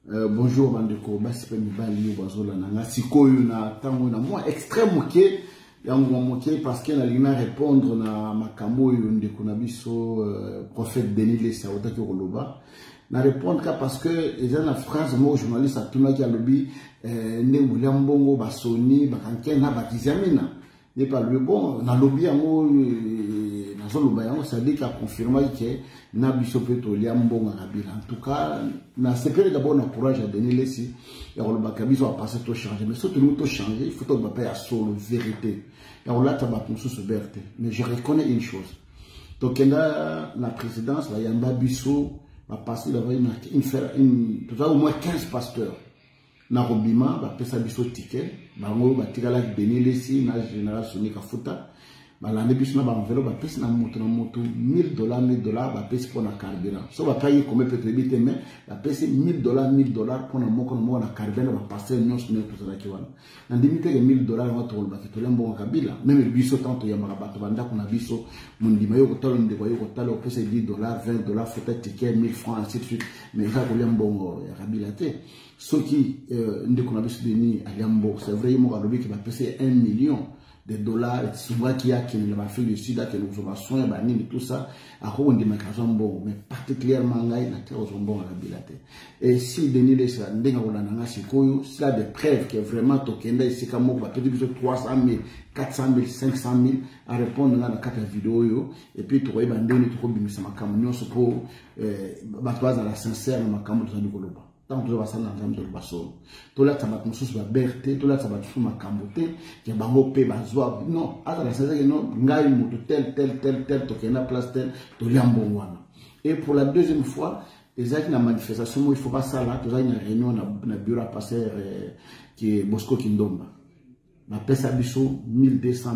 Bonjour bandeko basi pe mibali yo bazola nanga sikoyo na tango na moi extrême moké yango moké parce que na lina répondre na makambo yo ndeko na biso prophète Denis Lesa otaki koloba na répondre ka parce que eza na phrase mo journaliste atuna ki alobi ndenge mbongo basoni bakanke na bakizamina n'est pas le bon na lobby yango na zoloba yango ça dit qu'a confirmé que na biso peto liambonga kabila en tout cas na sepele d'abord na courage à donner laisser et on va kabiso a passer tout changer mais surtout nous tout changer il faut tout pas à solo vérité et on l'a tabac pour sous liberté mais je reconnais une chose donc là la présidence la yamba biso va passer d'avoir une tout ça au moins 15 pasteurs na robima ba pesa biso ticket bango ba tikala Denis Lesi na général Soni Kafuta ba lande biso na ba enveloppe ba pesa na moto $1000 $1000 ba pesa pour na carburant so ba payer comme peut être mais ba pesa $1000 $1000 pour na moko na carburant ba passer nyos ne tout ça kiwana na ndimite ke $1000 na to ba to lembo kabila même biso tanto ya marabato banda kuna biso mundima yo kotalo ndeko yo kotalo pesa $10 $20 futa ticket 1000 francs ainsi de suite mais ça ko lembo ya kabila te ce qui ndeko na biso Denis aliambo c'est vrai mo alobi ki ba pesa $1 million souvent qui a qui va faire le sida que nous avons soin banini tout ça à quoi on dit bon mais particulièrement ngai na terre aux bon à la bilate et si Denis Lesa ndenga wala nanga sikoyo s'il a des preuves que vraiment tokenda ici comme on va peut-être 300 000 400 000 500 000 à répondre dans la carte vidéo yo et puis tu vois bandeni tu kobimisa makambo nyonso pour batwaza la sincère makambo de koloba tant que ça n'a jamais de basso tout là ça va construire la berté tout là ça va tout ma camboté qui bango pe bazwa non à la sincère non ngai moto tel to kena place tel to liambo wana et pour la deuxième fois exact na manifestation il faut pas ça là tout ça une réunion na bureau passer qui est Bosco Kindomba na pesa biso 1200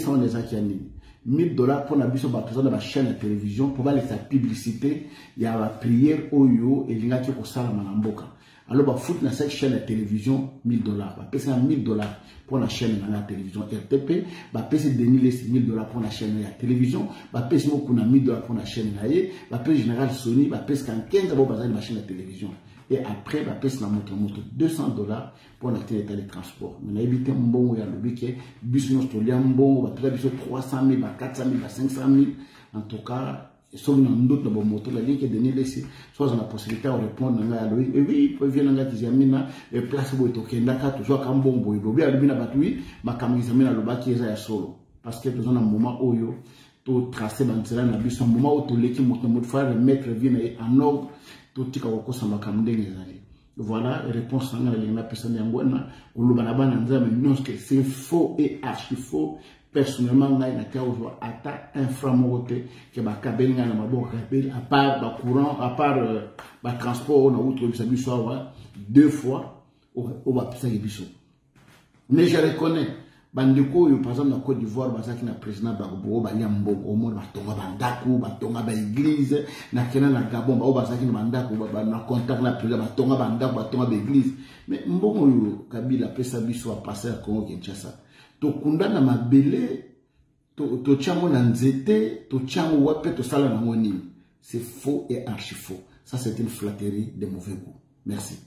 on les a qui ani $1000 pour la biso ba présenter la chaîne de télévision pour aller faire publicité il y a la prière oyo et linga qui ko sala manamboka alors ba foot na cette chaîne de télévision $1000 ba pesa $1000 pour la chaîne na télévision RTP ba pesa Denis Lesi $1000 pour la chaîne ya télévision ba pesa mo kuna $1000 pour la chaîne na ye ba pesa général Sony ba pesa 15 ba bazali la chaîne de télévision et après la pesa na moto $200 pour la télé de transport mais na éviter mbongo ya lobike business to liambo ba pesa biso 300 000 ba 400 000 ba 500 000 en tout cas sur une autre de moto la ligne que Denis Lesi soit la possibilité de répondre à lui et oui peut venir dans la dizamina et place bo to kenda ka toujours comme bombo et bobi alibina batui ma kamizamina lo baki eza ya solo parce que dans un moment oyo to tracer bansela na biso moment où to leki moto faire mettre vie en ordre to tika ko samba kamdenge ezali voilà réponse à la personne yangwana ulubana bana nzama non que c'est faux et archi faux. Personnellement, on a une inframoté que ma cabine na maboka à part le courant, à part le transport, on a outre deux fois, on va passer les bisous. Mais je reconnais, bandeko, par exemple, en Côte d'Ivoire, basaki na président Bagbo, baliambo, au monde, batonga bandaku, batonga ba église, na kena na Gabon, basaki na bandaku, na contact na président, batonga bandaku, batonga ba église. Mais mbongo yo, Kabila, pesa biso a passer à Congo Kinshasa. To kundana mabele to chango na nzete to chango wape to sala na ngoni c'est faux et archi faux ça c'est une flatterie de mauvais goût merci.